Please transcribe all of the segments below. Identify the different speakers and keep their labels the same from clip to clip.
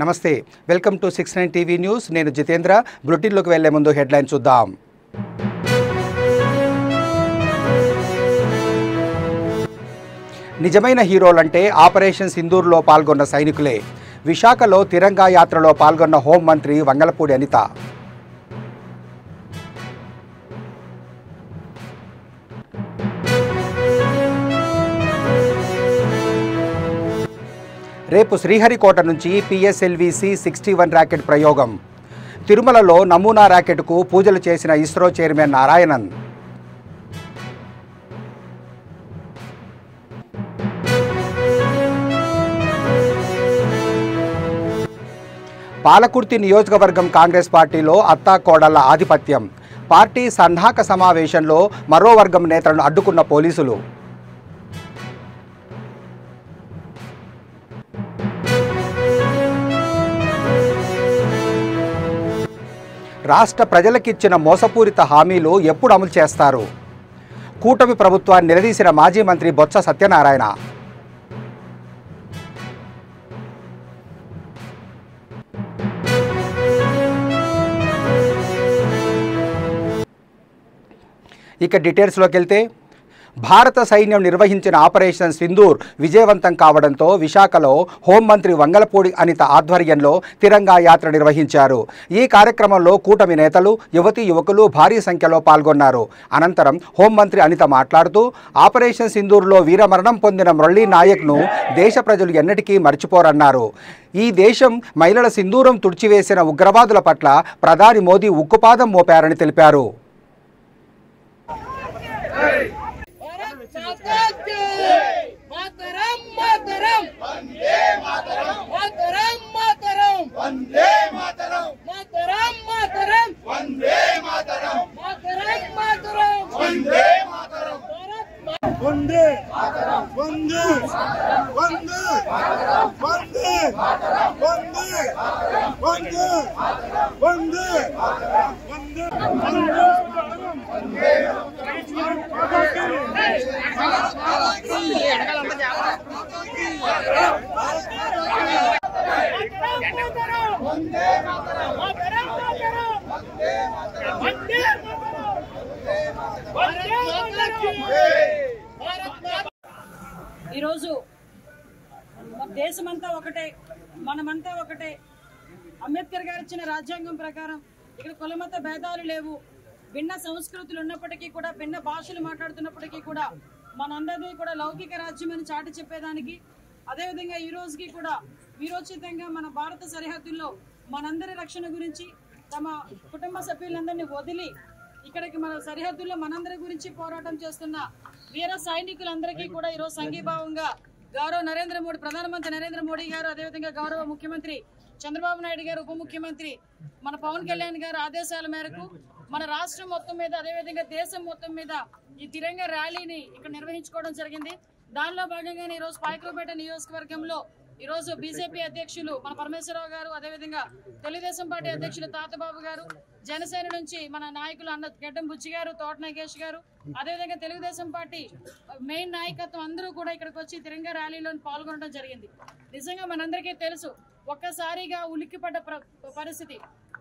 Speaker 1: నమస్తే, welcome to 69 TV news. నేను జితేంద్ర. బులెటిన్లోకి వెళ్లే ముందు హెడ్లైన్ చూద్దాం. నిజమైన హీరోలంటే ఆపరేషన్ సింధూర్లో పాల్గొన్న సైనికులే. విశాఖలో తిరంగా యాత్రలో పాల్గొన్న హోంమంత్రి వంగలపూడి అనిత. రేపు శ్రీహరికోట నుంచి PSLV-C 61 రాకెట్ ప్రయోగం. తిరుమలలో నమూనా రాకెట్కు పూజలు చేసిన ఇస్రో చైర్మన్ నారాయణన్. పాలకుర్తి నియోజకవర్గం కాంగ్రెస్ పార్టీలో అత్తాకోడళ్ల ఆధిపత్యం. పార్టీ సన్నాహక సమావేశంలో మరో వర్గం నేతలను అడ్డుకున్న పోలీసులు. రాష్ట్ర ప్రజలకిచ్చిన మోసపూరిత హామీలు ఎప్పుడు అమలు చేస్తారు? కూటమి ప్రభుత్వాన్ని నిలదీసిన మాజీ మంత్రి బొత్స సత్యనారాయణ. ఇక డీటెయిల్స్లోకి వెళ్తే, భారత సైన్యం నిర్వహించిన ఆపరేషన్ సింధూర్ విజయవంతం కావడంతో విశాఖలో హోంమంత్రి వంగలపూడి అనిత ఆధ్వర్యంలో తిరంగా యాత్ర నిర్వహించారు. ఈ కార్యక్రమంలో కూటమి నేతలు, యువతీ యువకులు భారీ సంఖ్యలో పాల్గొన్నారు. అనంతరం హోంమంత్రి అనిత మాట్లాడుతూ, ఆపరేషన్ సింధూర్లో వీరమరణం పొందిన మురళీ నాయక్ను దేశ ప్రజలు ఎన్నటికీ మర్చిపోరన్నారు. ఈ దేశం మహిళల సింధూరం తుడిచివేసిన ఉగ్రవాదుల పట్ల ప్రధాని మోదీ ఉక్కుపాదం మోపారని తెలిపారు.
Speaker 2: ఈరోజు దేశమంతా ఒకటే, మనమంతా ఒకటే. అంబేద్కర్ గారు ఇచ్చిన రాజ్యాంగం ప్రకారం ఇక్కడ కులమత భేదాలు లేవు. భిన్న సంస్కృతులు ఉన్నప్పటికీ కూడా, భిన్న భాషలు మాట్లాడుతున్నప్పటికీ కూడా మనందరినీ కూడా లౌకిక రాజ్యం అని చాటి చెప్పేదానికి, అదేవిధంగా ఈ రోజుకి కూడా వీరోచితంగా మన భారత సరిహద్దుల్లో మనందరి రక్షణ గురించి తమ కుటుంబ సభ్యులందరినీ వదిలి ఇక్కడికి మన సరిహద్దుల్లో మనందరి గురించి పోరాటం చేస్తున్న వీర సైనికులందరికీ కూడా ఈరోజు సంఘీభావంగా గౌరవ నరేంద్ర మోడీ, ప్రధానమంత్రి నరేంద్ర మోడీ గారు, అదేవిధంగా గౌరవ ముఖ్యమంత్రి చంద్రబాబు నాయుడు గారు, ఉప ముఖ్యమంత్రి మన పవన్ కళ్యాణ్ గారు ఆదేశాల మేరకు మన రాష్ట్రం మొత్తం మీద, అదేవిధంగా దేశం మొత్తం మీద ఈ తిరంగా ర్యాలీని ఇక్కడ నిర్వహించుకోవడం జరిగింది. దానిలో భాగంగానే ఈరోజు పాయకరావుపేట నియోజకవర్గంలో ఈరోజు బీజేపీ అధ్యక్షులు మన పరమేశ్వరరావు గారు, అదేవిధంగా తెలుగుదేశం పార్టీ అధ్యక్షులు తాతబాబు గారు, జనసేన నుంచి మన నాయకులు అన్న గడ్డం బుచ్చి గారు, తోట నాగేష్ గారు, అదేవిధంగా తెలుగుదేశం పార్టీ మెయిన్ నాయకత్వం అందరూ కూడా ఇక్కడికి వచ్చి తిరంగా ర్యాలీలో పాల్గొనడం జరిగింది. నిజంగా మనందరికీ తెలుసు, ఒక్కసారిగా ఉలిక్కిపడ్డ పరిస్థితి.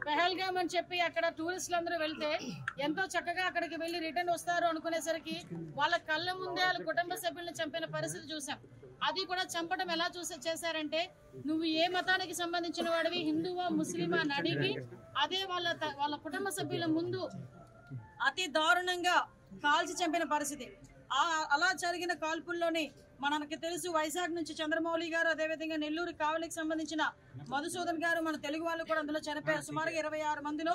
Speaker 2: పెహల్గామ్ అని చెప్పి అక్కడ టూరిస్టులు అందరూ వెళ్తే ఎంతో చక్కగా అక్కడికి వెళ్ళి రిటర్న్ వస్తారు అనుకునేసరికి వాళ్ళ కళ్ళ ముందే వాళ్ళ కుటుంబ సభ్యులను చంపిన పరిస్థితి చూసాం. అది కూడా చంపడం ఎలా చేశారంటే, నువ్వు ఏ మతానికి సంబంధించిన వాడివి, హిందువా ముస్లిమా అని అడిగి అదే వాళ్ళ కుటుంబ సభ్యుల ముందు అతి దారుణంగా కాల్చి చంపిన పరిస్థితి. అలా జరిగిన కాల్పుల్లోనే మనకి తెలుసు, వైజాగ్ నుంచి చంద్రమౌళి గారు, అదేవిధంగా నెల్లూరు కావలికి సంబంధించిన మధుసూదన్ గారు, మన తెలుగు వాళ్ళు కూడా అందులో చనిపోయారు. సుమారుగా 26 మందిలో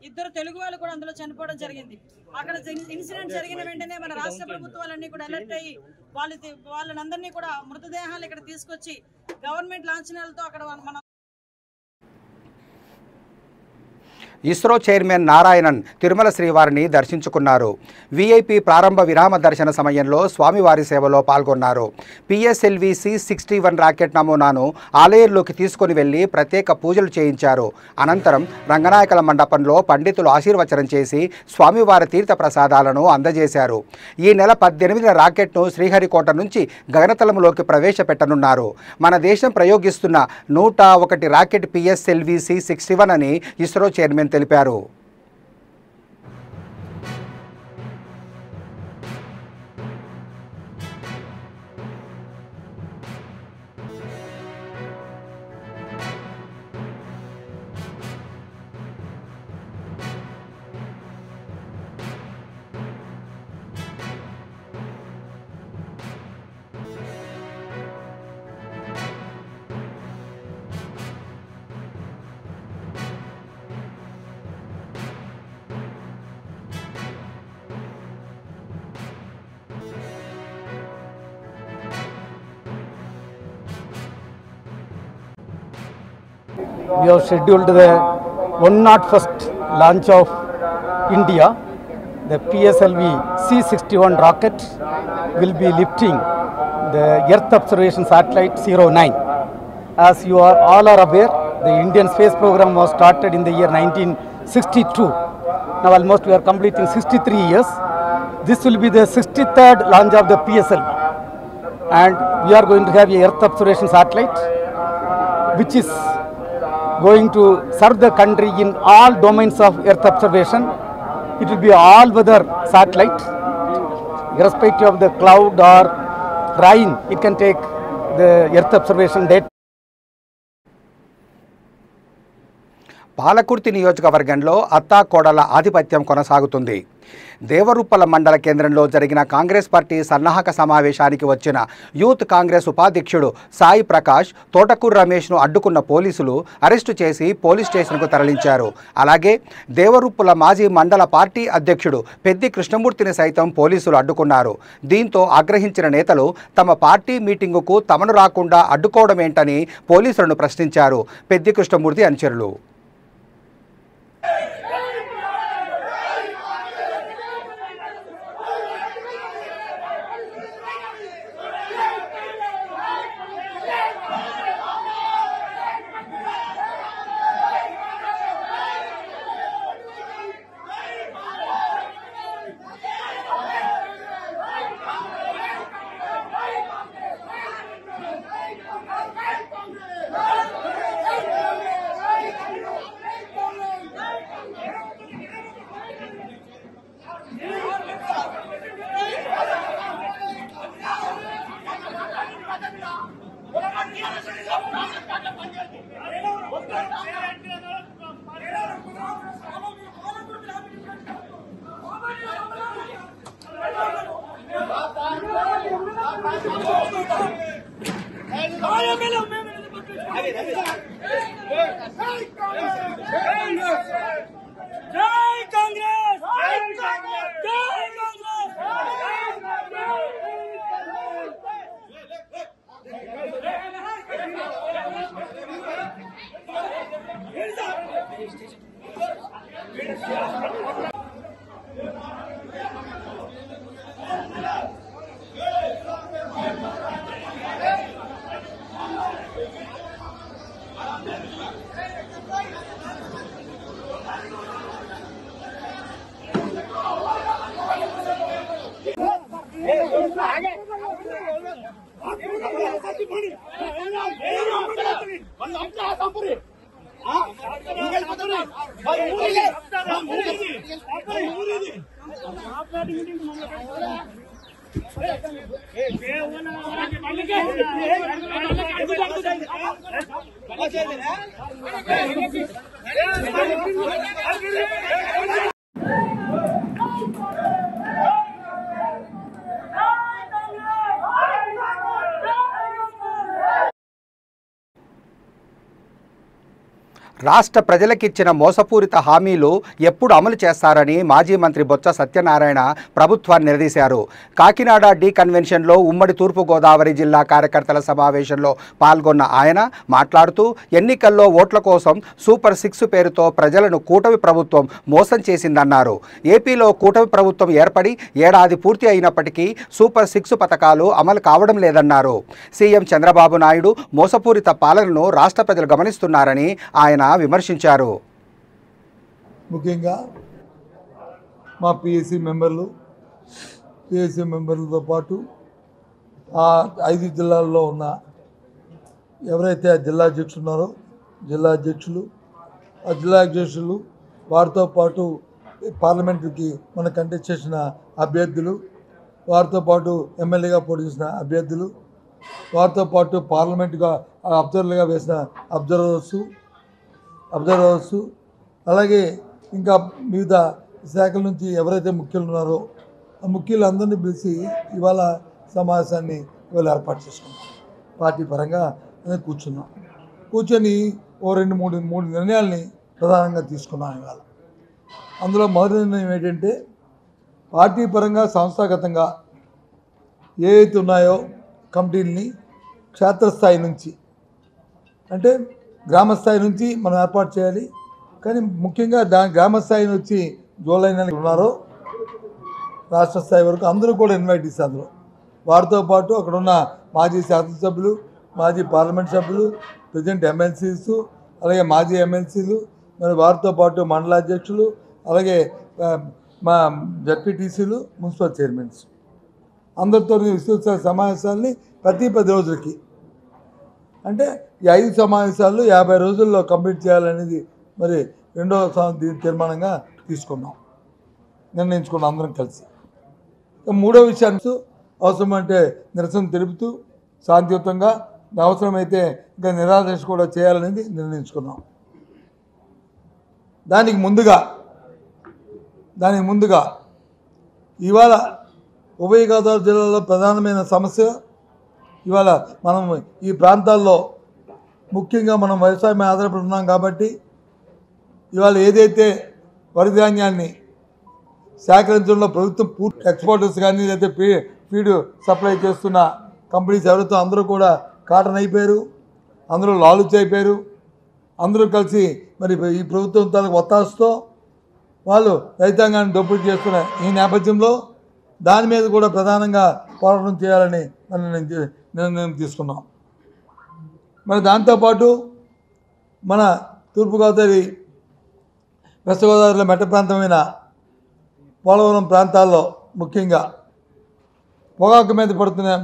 Speaker 2: 2 తెలుగు వాళ్ళు కూడా అందులో చనిపోవడం జరిగింది. అక్కడ ఇన్సిడెంట్ జరిగిన వెంటనే మన రాష్ట్ర ప్రభుత్వాలన్నీ కూడా అలర్ట్ అయ్యి వాళ్ళనందరినీ కూడా మృతదేహాలు ఇక్కడ తీసుకొచ్చి గవర్నమెంట్ లాంఛనాలతో అక్కడ మన
Speaker 1: ఇస్రో చైర్మన్ నారాయణన్ తిరుమల శ్రీవారిని దర్శించుకున్నారు. వీఐపీ ప్రారంభ విరామ దర్శన సమయంలో స్వామివారి సేవలో పాల్గొన్నారు. పిఎస్ఎల్వి C-61 రాకెట్ నమూనాను ఆలయంలోకి తీసుకుని వెళ్లి ప్రత్యేక పూజలు చేయించారు. అనంతరం రంగనాయకుల మండపంలో పండితులు ఆశీర్వచనం చేసి స్వామివారి తీర్థ ప్రసాదాలను అందజేశారు. ఈ నెల 18న రాకెట్ను శ్రీహరికోట నుంచి గగనతలంలోకి ప్రవేశపెట్టనున్నారు. మన దేశం ప్రయోగిస్తున్న 101 రాకెట్ పిఎస్ఎల్వి C-61 అని ఇస్రో చైర్మన్ తెలిపారు.
Speaker 3: We have scheduled the 101st launch of India. The PSLV C-61 rocket will be lifting the Earth Observation Satellite 09. As you are all are aware, the Indian space program was started in the year 1962. Now almost we are completing 63 years. This will be the 63rd launch of the PSLV. And we are going to have a Earth Observation Satellite which is going to serve the country in all domains of Earth observation. It will be all-weather satellite. Irrespective of the cloud or rain, it can take the Earth observation data.
Speaker 1: Palakurthi నియోజకవర్గంలో అత్తాకోడల ఆధిపత్యం కొనసాగుతుంది. దేవరుప్పల మండల కేంద్రంలో జరిగిన Congress party సన్నాహక సమావేశానికి వచ్చిన youth Congress ఉపాధ్యక్షుడు సాయి ప్రకాష్, తోటకూరు రమేష్ను అడ్డుకున్న పోలీసులు అరెస్టు చేసి పోలీస్ స్టేషన్కు తరలించారు. అలాగే దేవరుప్పుల మాజీ మండల పార్టీ అధ్యక్షుడు పెద్ది కృష్ణమూర్తిని సైతం పోలీసులు అడ్డుకున్నారు. దీంతో ఆగ్రహించిన నేతలు తమ పార్టీ మీటింగుకు తమను రాకుండా అడ్డుకోవడమేంటని పోలీసులను ప్రశ్నించారు. పెద్ది కృష్ణమూర్తి అనుచరులు రాష్ట్ర ప్రజలకిచ్చిన మోసపూరిత హామీలు ఎప్పుడు అమలు చేస్తారని మాజీ మంత్రి బొత్స సత్యనారాయణ ప్రభుత్వాన్ని నిలదీశారు. కాకినాడ డి కన్వెన్షన్లో ఉమ్మడి తూర్పుగోదావరి జిల్లా కార్యకర్తల సమావేశంలో పాల్గొన్న ఆయన మాట్లాడుతూ ఎన్నికల్లో ఓట్ల కోసం సూపర్ 6 పేరుతో ప్రజలను కూటమి ప్రభుత్వం మోసం చేసిందన్నారు. ఏపీలో కూటమి ప్రభుత్వం ఏర్పడి ఏడాది పూర్తి అయినప్పటికీ సూపర్ 6 పథకాలు అమలు కావడం లేదన్నారు. సీఎం చంద్రబాబు నాయుడు మోసపూరిత పాలనను రాష్ట్ర ప్రజలు గమనిస్తున్నారని ఆయన విమర్శించారు.
Speaker 4: ముఖ్యంగా మా పిఎస్సి మెంబర్లతో పాటు ఆ 5 జిల్లాల్లో ఉన్న ఎవరైతే ఆ జిల్లా అధ్యక్షులు ఉన్నారో జిల్లా అధ్యక్షులు వారితో పాటు పార్లమెంటుకి మన కంటెస్ట్ చేసిన అభ్యర్థులు, వారితో పాటు ఎమ్మెల్యేగా పోటీ చేసిన అభ్యర్థులు, వారితో పాటు పార్లమెంటుగా అబ్జర్వర్లుగా వేసిన అబ్జర్వర్స్, అలాగే ఇంకా వివిధ శాఖల నుంచి ఎవరైతే ముఖ్యులు ఉన్నారో ఆ ముఖ్యులందరినీ పిలిచి ఇవాళ సమావేశాన్ని ఏర్పాటు చేసుకున్నాం. పార్టీ పరంగా కూర్చొని ఓ 2-3 నిర్ణయాల్ని ప్రధానంగా తీసుకున్నాం. ఇవాళ అందులో మొదటి నిర్ణయం ఏంటంటే పార్టీ పరంగా సంస్థాగతంగా ఏవైతే ఉన్నాయో కమిటీలని క్షేత్రస్థాయి నుంచి అంటే గ్రామ స్థాయి నుంచి మనం ఏర్పాటు చేయాలి. కానీ ముఖ్యంగా గ్రామ స్థాయి నుంచి జూలై నెల ఉన్నారో రాష్ట్ర స్థాయి వరకు అందరూ కూడా ఇన్వైట్ చేశారు. అందులో వారితో పాటు అక్కడ ఉన్న మాజీ శాసనసభ్యులు, మాజీ పార్లమెంట్ సభ్యులు, ప్రెసిడెంట్ ఎమ్మెల్సీస్, అలాగే మాజీ ఎమ్మెల్సీలు, మరి వారితో పాటు మండలాధ్యక్షులు, అలాగే మా జడ్పీటీసీలు, మున్సిపల్ చైర్మన్స్ అందరితో విస్తృత సమావేశాలని ప్రతి 10 రోజులకి అంటే ఈ 5 సమావేశాలు 50 రోజుల్లో కంప్లీట్ చేయాలనేది మరి రెండవ తీర్మానంగా నిర్ణయించుకున్నాం అందరం కలిసి. మూడో విషయాన్ని అవసరమంటే నిరసన తెలుపుతూ శాంతియుతంగా అవసరమైతే ఇంకా నిరాదీక్ష కూడా చేయాలనేది నిర్ణయించుకున్నాం. దానికి ముందుగా ఇవాళ ఉభయ గోదావరి జిల్లాలో ప్రధానమైన సమస్య ఇవాళ మనం ఈ ప్రాంతాల్లో ముఖ్యంగా మనం వ్యవసాయం ఆధారపడి ఉన్నాం కాబట్టి ఇవాళ ఏదైతే వరి ధాన్యాన్ని సేకరించడంలో ప్రభుత్వం పూర్తి ఎక్స్పోర్టర్స్ కానీ లేకపోతే ఫీడ్ సప్లై చేస్తున్న కంపెనీస్ ఎవరితో అందరూ కూడా కాటన్ అయిపోయారు, అందరూ లాలుచి అయిపోయారు. అందరూ కలిసి మరి ఈ ప్రభుత్వం తాలూకు ఒత్తాసుతో వాళ్ళు రైతాంగాన్ని దోపిడీ చేస్తున్న ఈ నేపథ్యంలో దాని మీద కూడా ప్రధానంగా పోరాటం చేయాలని నిర్ణయం తీసుకున్నాం. మరి దాంతోపాటు మన తూర్పుగోదావరి వెస్ట్ గోదావరిలో మెట్ట ప్రాంతమైన పోలవరం ప్రాంతాల్లో ముఖ్యంగా పొగాకు మీద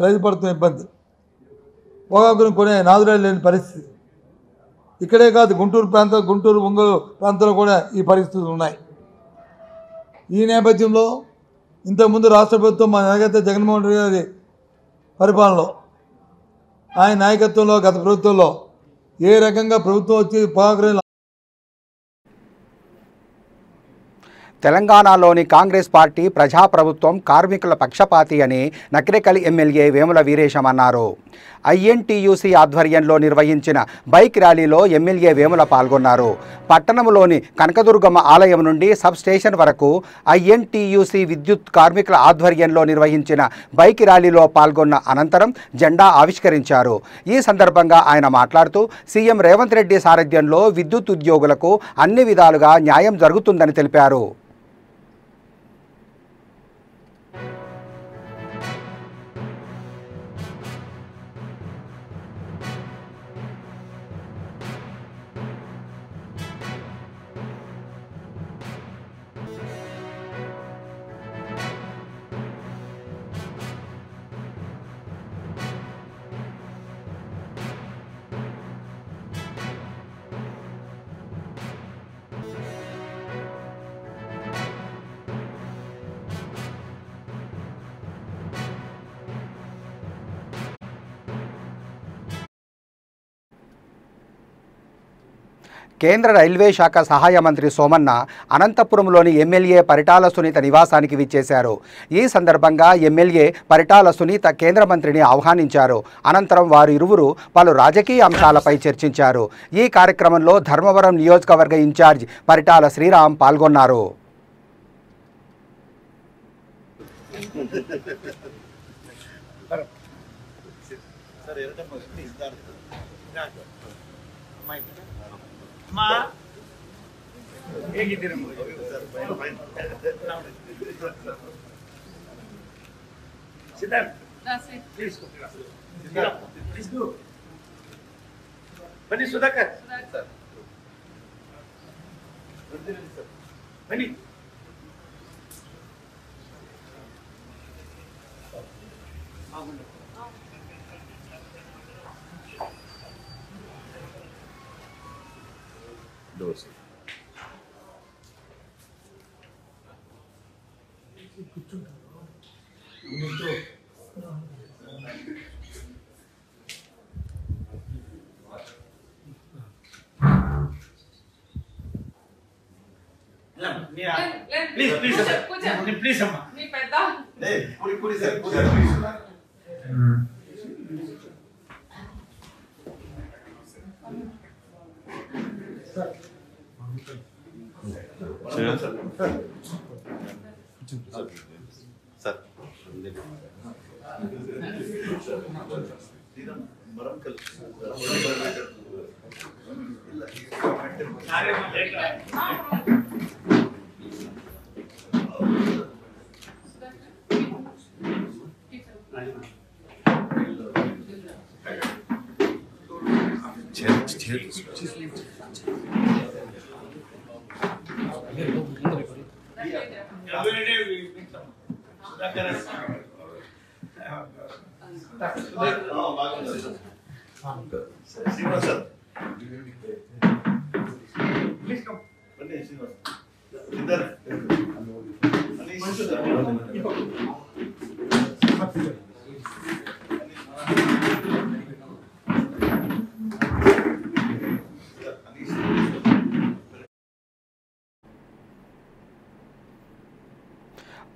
Speaker 4: రైతు పడుతున్న ఇబ్బంది, పొగాకును కొనే నాదురాలు లేని పరిస్థితి ఇక్కడే కాదు గుంటూరు ఒంగోలు ప్రాంతంలో కూడా ఈ పరిస్థితులు ఉన్నాయి. ఈ నేపథ్యంలో ఇంతకుముందు రాష్ట్ర ప్రభుత్వం మన నాయకత్వం జగన్మోహన్ రెడ్డి గారి పరిపాలనలో ఆయన నాయకత్వంలో గత ప్రభుత్వంలో ఏ రకంగా ప్రభుత్వం వచ్చి పొగాకు
Speaker 1: తెలంగాణలోని కాంగ్రెస్ పార్టీ ప్రజాప్రభుత్వం కార్మికుల పక్షపాతి అని నకిరేకల్ ఎమ్మెల్యే వేముల వీరేశం అన్నారు. ఐఎన్టీయూసీ ఆధ్వర్యంలో నిర్వహించిన బైక్ ర్యాలీలో ఎమ్మెల్యే వేముల పాల్గొన్నారు. పట్టణంలోని కనకదుర్గమ్మ ఆలయం నుండి సబ్ స్టేషన్ వరకు ఐఎన్టీయూసీ విద్యుత్ కార్మికుల ఆధ్వర్యంలో నిర్వహించిన బైక్ ర్యాలీలో పాల్గొన్న అనంతరం జెండా ఆవిష్కరించారు. ఈ సందర్భంగా ఆయన మాట్లాడుతూ సీఎం రేవంత్ రెడ్డి సారథ్యంలో విద్యుత్ ఉద్యోగులకు అన్ని విధాలుగా న్యాయం జరుగుతుందని తెలిపారు. కేంద్ర రైల్వే శాఖ సహాయ మంత్రి సోమన్న అనంతపురంలోని ఎమ్మెల్యే పరిటాల సునీత నివాసానికి విచ్చేశారు. ఈ సందర్భంగా ఎమ్మెల్యే పరిటాల సునీత కేంద్ర మంత్రిని ఆహ్వానించారు. అనంతరం వారు ఇరువురు పలు రాజకీయ అంశాలపై చర్చించారు. ఈ కార్యక్రమంలో ధర్మవరం నియోజకవర్గ ఇన్ఛార్జ్ పరిటాల శ్రీరామ్ పాల్గొన్నారు.
Speaker 5: ಬನ್ನಿ ಸುಧಾಕರ್ ಬನ್ನಿ దోశ ప్లీజ్ ప్లీజ్ ప్లీజ్ అమ్మా కూడి సార్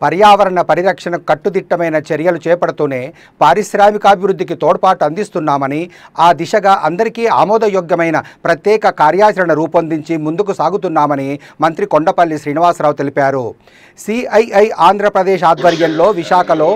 Speaker 1: పర్యావరణ పరిరక్షణకు కట్టుదిట్టమైన చర్యలు చేపడుతూనే పారిశ్రామికాభివృద్ధికి తోడ్పాటు అందిస్తున్నామని, ఆ దిశగా అందరికీ ఆమోదయోగ్యమైన ప్రత్యేక కార్యాచరణ రూపొందించి ముందుకు సాగుతున్నామని మంత్రి కొండపల్లి శ్రీనివాసరావు తెలిపారు. సిఐఐ ఆంధ్రప్రదేశ్ ఆధ్వర్యంలో విశాఖలో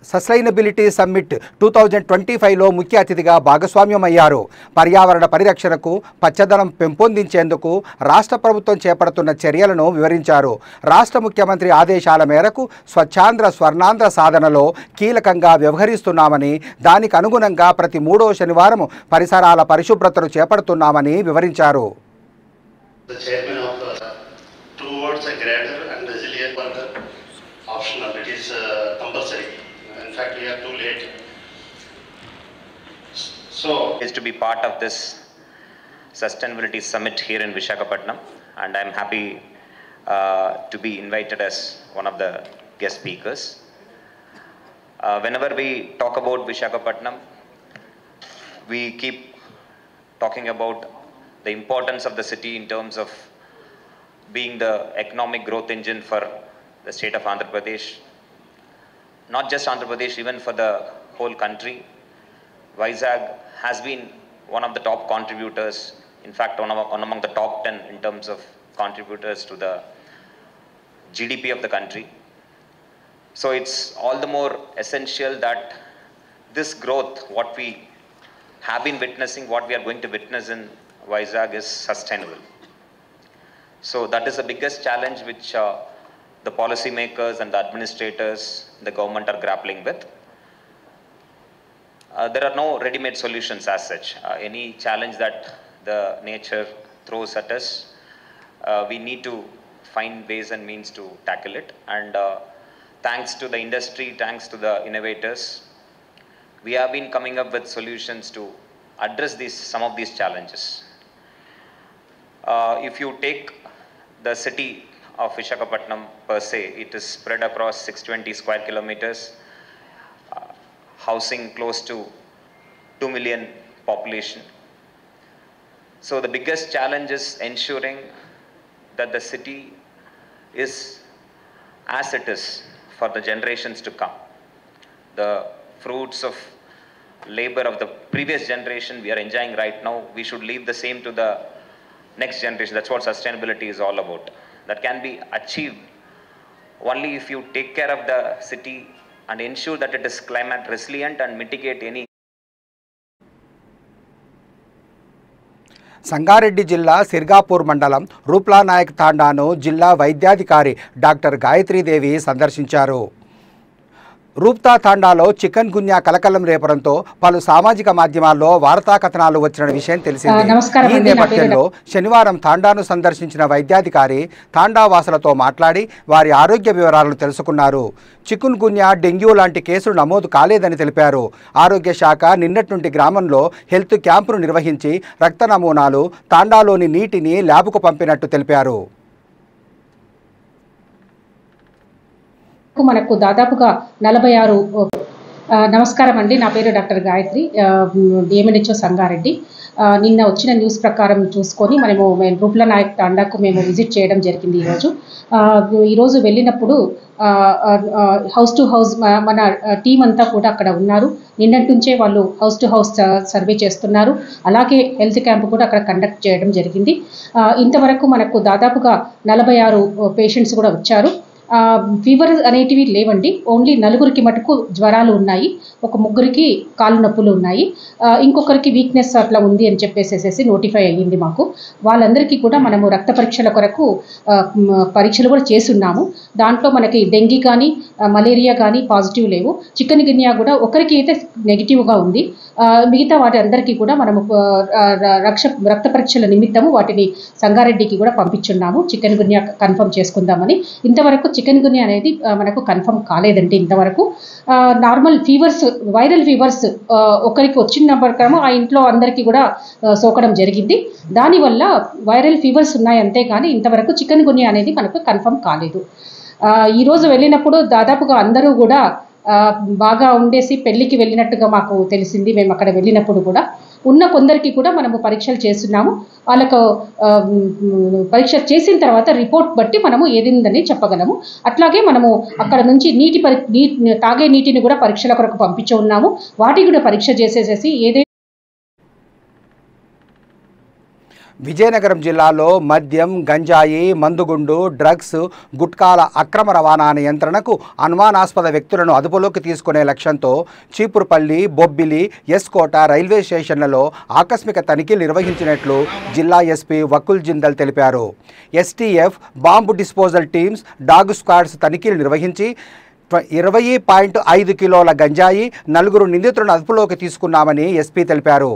Speaker 1: సస్టైనబిలిటీ సమ్మిట్ 2025లో ముఖ్య అతిథిగా భాగస్వామ్యమయ్యారు. పర్యావరణ పరిరక్షణకు, పచ్చదనం పెంపొందించేందుకు రాష్ట్ర ప్రభుత్వం చేపడుతున్న చర్యలను వివరించారు. రాష్ట్ర ముఖ్యమంత్రి ఆదేశాల మేరకు స్వచ్ఛాంధ్ర స్వర్ణాంధ్ర సాధనలో కీలకంగా వ్యవహరిస్తున్నామని, దానికి అనుగుణంగా ప్రతి 3వ శనివారం పరిసరాల పరిశుభ్రతను చేపడుతున్నామని వివరించారు.
Speaker 6: So is to be part of this sustainability summit here in Visakhapatnam, and I'm happy to be invited as one of the guest speakers. Whenever we talk about Visakhapatnam, we keep talking about the importance of the city in terms of being the economic growth engine for the state of Andhra Pradesh. Not just Andhra Pradesh, even for the whole country. Vizag has been one of the top contributors, in fact one among the top 10 in terms of contributors to the GDP of the country. So it's all the more essential that this growth, what we have been witnessing, what we are going to witness in Vizag is sustainable. So that is the biggest challenge which the policymakers and the administrators, the government are grappling with. There are no ready-made solutions as such. Any challenge that the nature throws at us, we need to find ways and means to tackle it. And thanks to the industry, thanks to the innovators, we have been coming up with solutions to address some of these challenges. If you take the city of Visakhapatnam per se, it is spread across 620 square kilometers, housing close to 2 million population. So the biggest challenge is ensuring that the city is as it is for the generations to come. The fruits of labor of the previous generation we are enjoying right now, we should leave the same to the next generation. That's what sustainability is all about. That can be achieved only if you take care of the city and ensure that it is climate resilient and mitigate any.
Speaker 1: Sangareddy జిల్లా సిర్గాపూర్ మండలం రూప్లానాయక్ తాండాను జిల్లా వైద్యాధికారి doctor Gayatri Devi సందర్శించారు. రూప్తా తాండాలో chicken గున్యా కలకలం రేపడంతో పలు సామాజిక మాధ్యమాల్లో వార్తా కథనాలు వచ్చిన విషయం తెలిసింది. ఈ నేపథ్యంలో శనివారం తాండాను సందర్శించిన వైద్యాధికారి తాండా వాసులతో మాట్లాడి వారి ఆరోగ్య వివరాలను తెలుసుకున్నారు. చికున్ గున్యా, డెంగ్యూ లాంటి కేసులు నమోదు కాలేదని తెలిపారు. ఆరోగ్య శాఖ నిన్నటి నుండి గ్రామంలో హెల్త్ క్యాంపును నిర్వహించి రక్త నమూనాలు, తాండాలోని నీటిని ల్యాబ్కు పంపినట్టు తెలిపారు.
Speaker 7: మనకు దాదాపుగా 46 నమస్కారం అండి. నా పేరు డాక్టర్ గాయత్రి, డిఎంఎన్హెచ్ఓ సంగారెడ్డి. నిన్న వచ్చిన న్యూస్ ప్రకారం చూసుకొని మేము రూప్లానాయక్ తాండాకు మేము విజిట్ చేయడం జరిగింది. ఈరోజు వెళ్ళినప్పుడు హౌస్ టు హౌస్ మన టీం అంతా కూడా అక్కడ ఉన్నారు. నిన్నటి నుంచే వాళ్ళు హౌస్ టు హౌస్ సర్వే చేస్తున్నారు. అలాగే హెల్త్ క్యాంప్ కూడా అక్కడ కండక్ట్ చేయడం జరిగింది. ఇంతవరకు మనకు దాదాపుగా 46 పేషెంట్స్ కూడా వచ్చారు. ఫీవర్ అనేటివి లేవండి. ఓన్లీ 4 మటుకు జ్వరాలు ఉన్నాయి, ఒక 3 కాళ్ళు నొప్పులు ఉన్నాయి, ఇంకొకరికి వీక్నెస్ అట్లా ఉంది అని చెప్పేసేసి నోటిఫై అయ్యింది మాకు. వాళ్ళందరికీ కూడా మనము రక్త పరీక్షల కొరకు పరీక్షలు కూడా చేస్తున్నాము. దాంట్లో మనకి డెంగీ కానీ మలేరియా కానీ పాజిటివ్ లేవు. చికెన్ గున్యా కూడా ఒకరికి అయితే నెగిటివ్గా ఉంది. మిగతా వాటి అందరికీ కూడా మనము రక్త పరీక్షల నిమిత్తము వాటిని సంగారెడ్డికి కూడా పంపించున్నాము. చికెన్ గున్యా కన్ఫర్మ్ చేసుకుందామని. ఇంతవరకు చికెన్ గున్యా అనేది మనకు కన్ఫర్మ్ కాలేదండి. ఇంతవరకు నార్మల్ ఫీవర్స్, వైరల్ ఫీవర్స్ ఒకరికి వచ్చినప్పటికేమో ఆ ఇంట్లో అందరికీ కూడా సోకడం జరిగింది. దానివల్ల వైరల్ ఫీవర్స్ ఉన్నాయి అంతే కానీ ఇంతవరకు చికెన్ గున్యా అనేది మనకు కన్ఫర్మ్ కాలేదు. ఈరోజు వెళ్ళినప్పుడు దాదాపుగా అందరూ కూడా బాగా ఉండేసి పెళ్లికి వెళ్ళినట్టుగా మాకు తెలిసింది. మేము అక్కడ వెళ్ళినప్పుడు కూడా ఉన్న కొందరికి కూడా మనము పరీక్షలు చేస్తున్నాము. వాళ్ళకు పరీక్ష చేసిన తర్వాత రిపోర్ట్ బట్టి మనము ఏదిందని చెప్పగలము. అట్లాగే మనము అక్కడ నుంచి తాగే నీటిని కూడా పరీక్షల కొరకు పంపించి ఉన్నాము. వాటికి కూడా పరీక్ష చేసేసేసి ఏదైతే
Speaker 1: విజయనగరం జిల్లాలో మద్యం, గంజాయి, మందుగుండు, డ్రగ్స్, గుట్కాల అక్రమ రవాణా నియంత్రణకు అనుమానాస్పద వ్యక్తులను అదుపులోకి తీసుకునే లక్ష్యంతో చీపురుపల్లి, బొబ్బిలి, ఎస్కోట రైల్వే స్టేషన్లలో ఆకస్మిక తనిఖీలు నిర్వహించినట్లు జిల్లా ఎస్పీ వకుల్ జిందల్ తెలిపారు. STF, bomb disposal teams, dog squads తనిఖీలు నిర్వహించి 20.5 కిలోల గంజాయి, 4 నిందితులను అదుపులోకి తీసుకున్నామని ఎస్పీ తెలిపారు.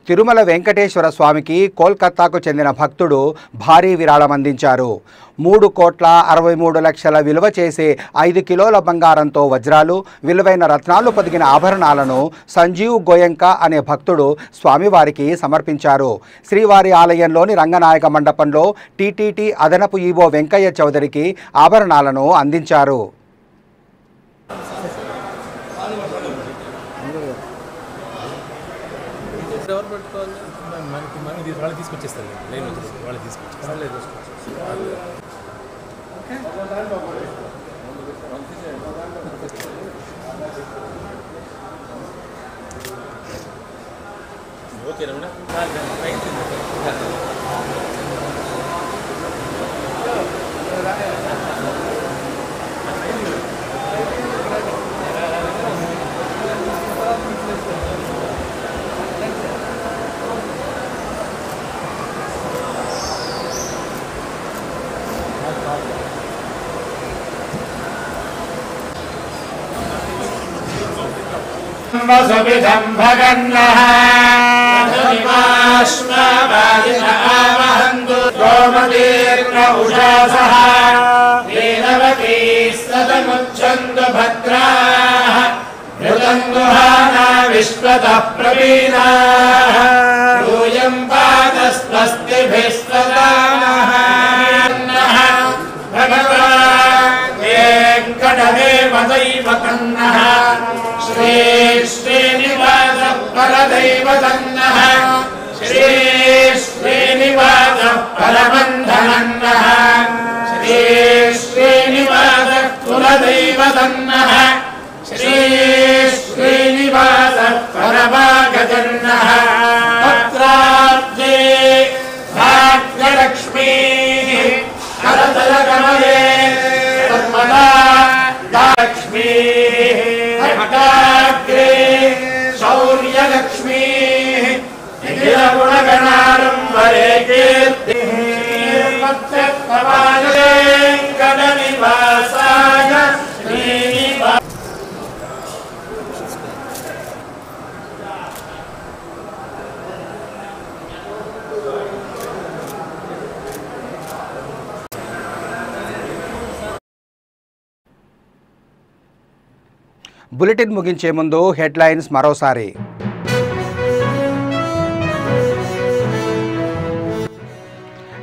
Speaker 1: తిరుమల వెంకటేశ్వర స్వామికి కోల్కతాకు చెందిన భక్తుడు భారీ విరాళం అందించారు. 3,63,00,000 విలువ చేసే 5 కిలోల బంగారంతో వజ్రాలు, విలువైన రత్నాలు పొదిగిన ఆభరణాలను సంజీవ్ గోయంకా అనే భక్తుడు స్వామివారికి సమర్పించారు. శ్రీవారి ఆలయంలోని రంగనాయక మండపంలో టీటీటీ అదనపు ఈవో వెంకయ్య చౌదరికి ఆభరణాలను అందించారు.
Speaker 8: వాళ్ళు తీసుకొచ్చేస్తారు, లైన్ వాళ్ళు తీసుకొచ్చేస్తారు. ఓకే రమణ
Speaker 5: वसुविधं भगन्नः श्वावहन्तु गोमतीर्न उषासः लीलवती सतमुच्छन्तु भद्राः मृदङ्गुहाना विश्वतः प्रवीणाः यूयं पादस्वस्तिभिः स्वदानः भगवान् वेङ्कटदेवदैवतन्नः श्री श्रीनिवासः परदैवतन्नः श्री श्रीनिवासः परबन्धनन्नः श्री श्रीनिवासः कुलदैवतन्नः श्री श्रीनिवासः परभागजन्नः पत्राब्जे भाग्यलक्ष्मीः करतलकमले सर्वदा लक्ष्मीः हठाग्रे शौर्यलक्ष्मीः निखिलगुणगणाडम्बरे कीर्तिः वेङ्कटनिवासाय श्रीनिवासाय
Speaker 1: బులెటిన్ ముగించే ముందు హెడ్లైన్స్ మరోసారి.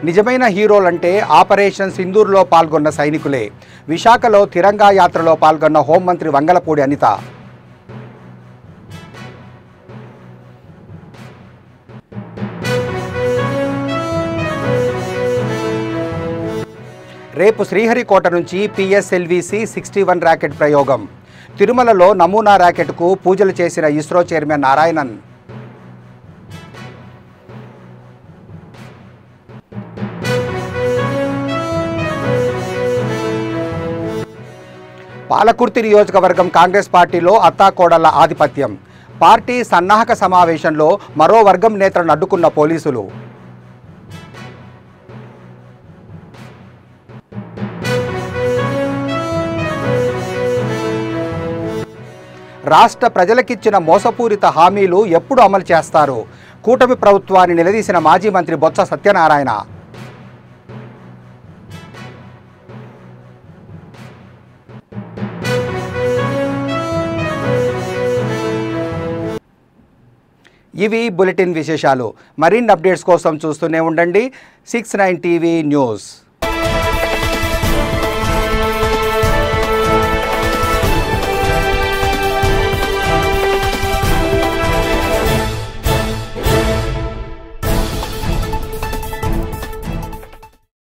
Speaker 1: నిజమైన హీరోలంటే ఆపరేషన్ సింధూర్లో పాల్గొన్న సైనికులే. విశాఖలో తిరంగా యాత్రలో పాల్గొన్న హోంమంత్రి వంగలపూడి అనిత. రేపు శ్రీహరికోట నుంచి PSLV C-61 రాకెట్ ప్రయోగం. తిరుమలలో నమూనా రాకెట్కు పూజలు చేసిన ఇస్రో చైర్మన్ నారాయణన్. పాలకుర్తి నియోజకవర్గం కాంగ్రెస్ పార్టీలో అత్తాకోడళ్ల ఆధిపత్యం. పార్టీ సన్నాహక సమావేశంలో మరో వర్గం నేతలను అడ్డుకున్న పోలీసులు. రాష్ట్ర ప్రజలకిచ్చిన మోసపూరిత హామీలు ఎప్పుడు అమలు చేస్తారు? కూటమి ప్రభుత్వాన్ని నిలదీసిన మాజీ మంత్రి బొత్స సత్యనారాయణ. ఇవి బులెటిన్ విశేషాలు. మరిన్ని అప్డేట్స్ కోసం చూస్తూనే ఉండండి 69 టీవీ న్యూస్.